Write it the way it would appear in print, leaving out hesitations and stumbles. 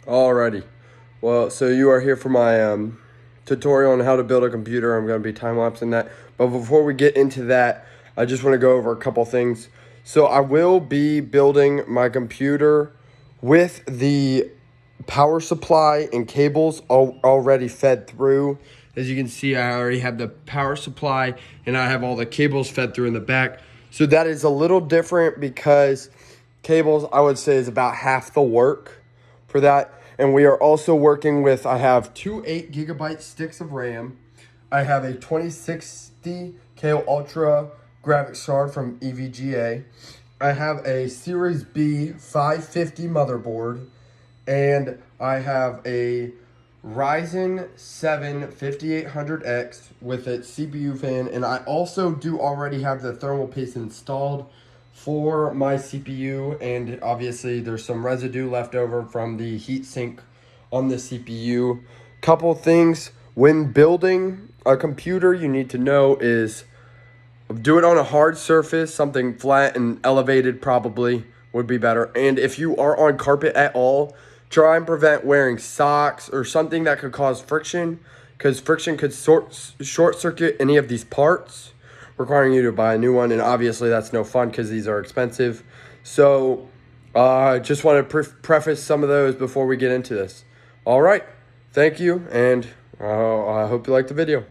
Alrighty. Well, so you are here for my tutorial on how to build a computer. I'm going to be time-lapsing that. But before we get into that, I just want to go over a couple things. So I will be building my computer with the power supply and cables already fed through. As you can see, I already have the power supply and I have all the cables fed through in the back. So that is a little different because cables, I would say, is about half the work for that. And we are also working with, I have two 8 GB sticks of RAM. I have a 2060 KO Ultra graphics card from EVGA. I have a Series B 550 motherboard. And I have a Ryzen 7 5800X with its CPU fan. And I also do already have the thermal paste installed for my CPU, and obviously there's some residue left over from the heatsink on the CPU. Couple things when building a computer you need to know is do it on a hard surface, something flat and elevated probably would be better. And if you are on carpet at all, try and prevent wearing socks or something that could cause friction, because friction could short circuit any of these parts, requiring you to buy a new one. And obviously that's no fun because these are expensive. So just want to preface some of those before we get into this. All right, thank you, and I hope you like the video.